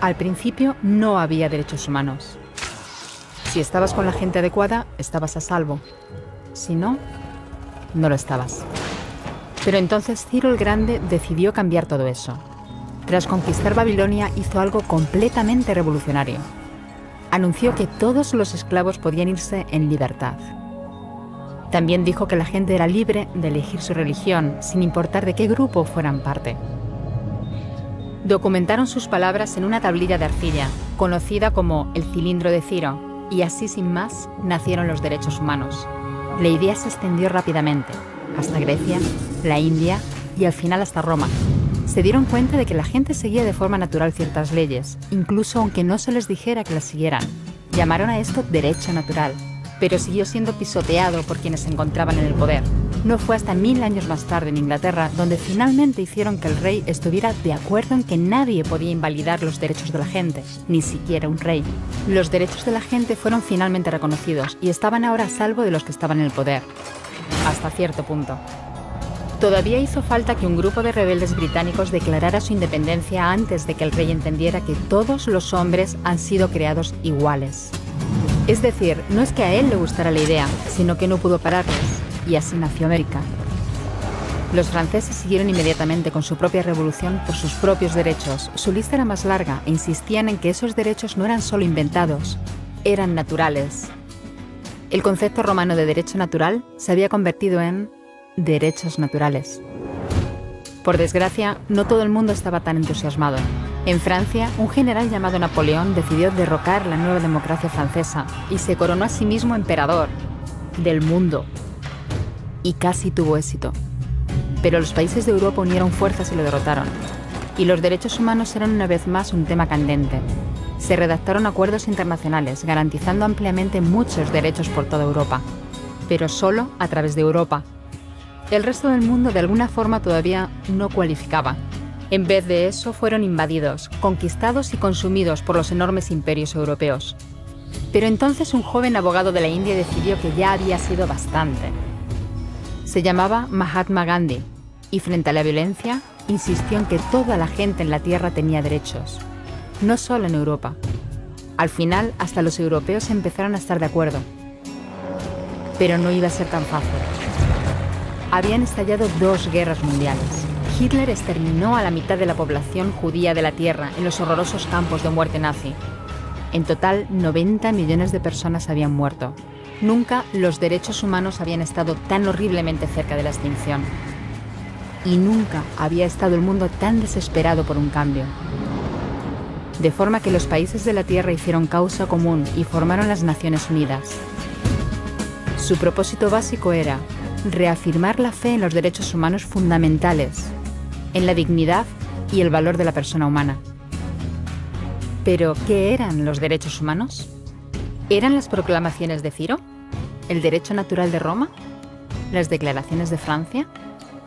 Al principio no había derechos humanos. Si estabas con la gente adecuada, estabas a salvo. Si no, no lo estabas. Pero entonces Ciro el Grande decidió cambiar todo eso. Tras conquistar Babilonia, hizo algo completamente revolucionario. Anunció que todos los esclavos podían irse en libertad. También dijo que la gente era libre de elegir su religión, sin importar de qué grupo fueran parte. Documentaron sus palabras en una tablilla de arcilla, conocida como el cilindro de Ciro, y así sin más nacieron los derechos humanos. La idea se extendió rápidamente, hasta Grecia, la India y al final hasta Roma. Se dieron cuenta de que la gente seguía de forma natural ciertas leyes, incluso aunque no se les dijera que las siguieran. Llamaron a esto derecho natural, pero siguió siendo pisoteado por quienes se encontraban en el poder. No fue hasta 1000 años más tarde en Inglaterra donde finalmente hicieron que el rey estuviera de acuerdo en que nadie podía invalidar los derechos de la gente, ni siquiera un rey. Los derechos de la gente fueron finalmente reconocidos y estaban ahora a salvo de los que estaban en el poder, hasta cierto punto. Todavía hizo falta que un grupo de rebeldes británicos declarara su independencia antes de que el rey entendiera que todos los hombres han sido creados iguales. Es decir, no es que a él le gustara la idea, sino que no pudo pararles, y así nació América. Los franceses siguieron inmediatamente con su propia revolución por sus propios derechos. Su lista era más larga e insistían en que esos derechos no eran solo inventados, eran naturales. El concepto romano de derecho natural se había convertido en derechos naturales. Por desgracia, no todo el mundo estaba tan entusiasmado. En Francia, un general llamado Napoleón decidió derrocar la nueva democracia francesa y se coronó a sí mismo emperador del mundo. Y casi tuvo éxito. Pero los países de Europa unieron fuerzas y lo derrotaron. Y los derechos humanos eran una vez más un tema candente. Se redactaron acuerdos internacionales garantizando ampliamente muchos derechos por toda Europa, pero solo a través de Europa. El resto del mundo de alguna forma todavía no cualificaba. En vez de eso fueron invadidos, conquistados y consumidos por los enormes imperios europeos. Pero entonces un joven abogado de la India decidió que ya había sido bastante. Se llamaba Mahatma Gandhi y frente a la violencia insistió en que toda la gente en la tierra tenía derechos, no solo en Europa. Al final hasta los europeos empezaron a estar de acuerdo. Pero no iba a ser tan fácil. Habían estallado 2 guerras mundiales. Hitler exterminó a la mitad de la población judía de la Tierra en los horrorosos campos de muerte nazi. En total, 90 millones de personas habían muerto. Nunca los derechos humanos habían estado tan horriblemente cerca de la extinción. Y nunca había estado el mundo tan desesperado por un cambio. De forma que los países de la Tierra hicieron causa común y formaron las Naciones Unidas. Su propósito básico era reafirmar la fe en los derechos humanos fundamentales, en la dignidad y el valor de la persona humana. ¿Pero qué eran los derechos humanos? ¿Eran las proclamaciones de Ciro? ¿El derecho natural de Roma? ¿Las declaraciones de Francia?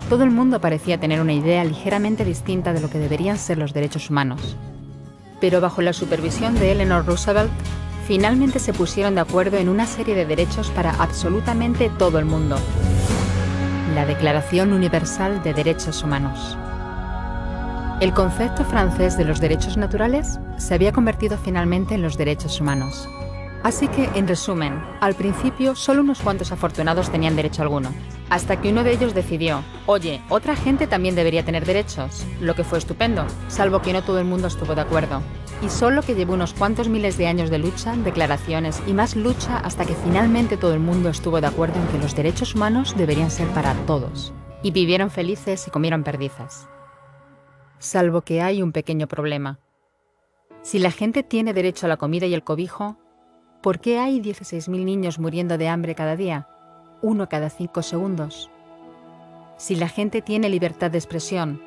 Todo el mundo parecía tener una idea ligeramente distinta de lo que deberían ser los derechos humanos. Pero bajo la supervisión de Eleanor Roosevelt, finalmente se pusieron de acuerdo en una serie de derechos para absolutamente todo el mundo. La Declaración Universal de Derechos Humanos. El concepto francés de los derechos naturales se había convertido finalmente en los derechos humanos. Así que, en resumen, al principio solo unos cuantos afortunados tenían derecho alguno, hasta que uno de ellos decidió, oye, otra gente también debería tener derechos, lo que fue estupendo, salvo que no todo el mundo estuvo de acuerdo. Y solo que llevó unos cuantos miles de años de lucha, declaraciones y más lucha hasta que finalmente todo el mundo estuvo de acuerdo en que los derechos humanos deberían ser para todos. Y vivieron felices y comieron perdices. Salvo que hay un pequeño problema. Si la gente tiene derecho a la comida y el cobijo, ¿por qué hay 16.000 niños muriendo de hambre cada día? 1 cada 5 segundos. Si la gente tiene libertad de expresión,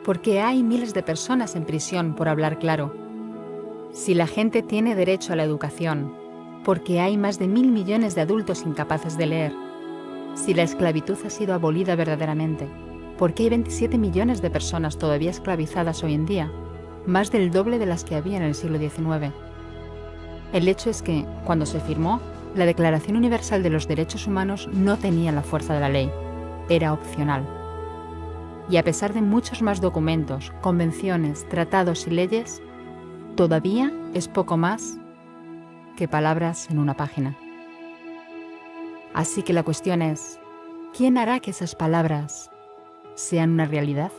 ¿por qué hay miles de personas en prisión por hablar claro? Si la gente tiene derecho a la educación, ¿por qué hay más de 1.000 millones de adultos incapaces de leer? Si la esclavitud ha sido abolida verdaderamente, ¿por qué hay 27 millones de personas todavía esclavizadas hoy en día? Más del doble de las que había en el siglo XIX. El hecho es que, cuando se firmó, la Declaración Universal de los Derechos Humanos no tenía la fuerza de la ley. Era opcional. Y a pesar de muchos más documentos, convenciones, tratados y leyes, todavía es poco más que palabras en una página. Así que la cuestión es, ¿quién hará que esas palabras sean una realidad?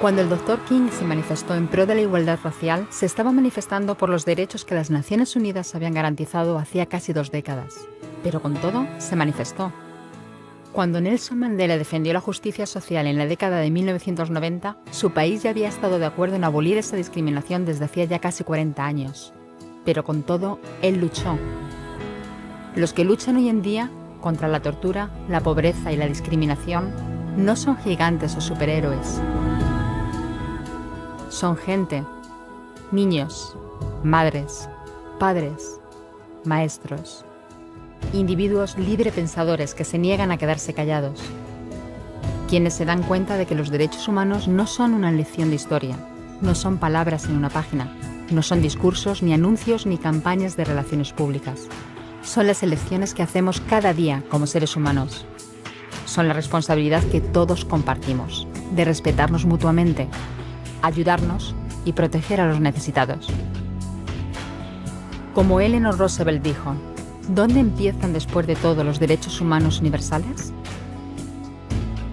Cuando el Dr. King se manifestó en pro de la igualdad racial, se estaba manifestando por los derechos que las Naciones Unidas habían garantizado hacía casi 2 décadas. Pero con todo, se manifestó. Cuando Nelson Mandela defendió la justicia social en la década de 1990, su país ya había estado de acuerdo en abolir esa discriminación desde hacía ya casi 40 años. Pero con todo, él luchó. Los que luchan hoy en día contra la tortura, la pobreza y la discriminación no son gigantes o superhéroes. Son gente, niños, madres, padres, maestros, individuos librepensadores que se niegan a quedarse callados, quienes se dan cuenta de que los derechos humanos no son una lección de historia, no son palabras en una página, no son discursos, ni anuncios, ni campañas de relaciones públicas. Son las elecciones que hacemos cada día como seres humanos. Son la responsabilidad que todos compartimos, de respetarnos mutuamente, ayudarnos y proteger a los necesitados. Como Eleanor Roosevelt dijo, ¿dónde empiezan después de todo los derechos humanos universales?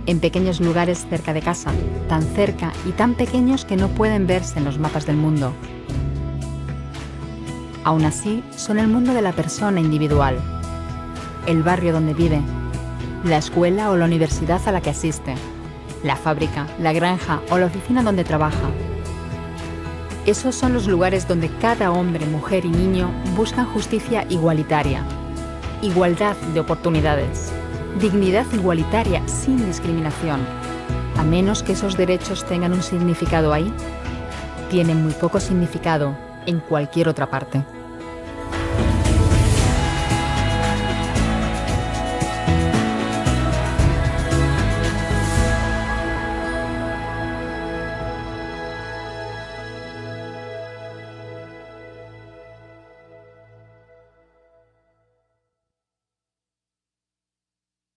En pequeños lugares cerca de casa, tan cerca y tan pequeños que no pueden verse en los mapas del mundo. Aún así, son el mundo de la persona individual, el barrio donde vive, la escuela o la universidad a la que asiste, la fábrica, la granja o la oficina donde trabaja. Esos son los lugares donde cada hombre, mujer y niño buscan justicia igualitaria, igualdad de oportunidades, dignidad igualitaria sin discriminación. A menos que esos derechos tengan un significado ahí, tienen muy poco significado en cualquier otra parte.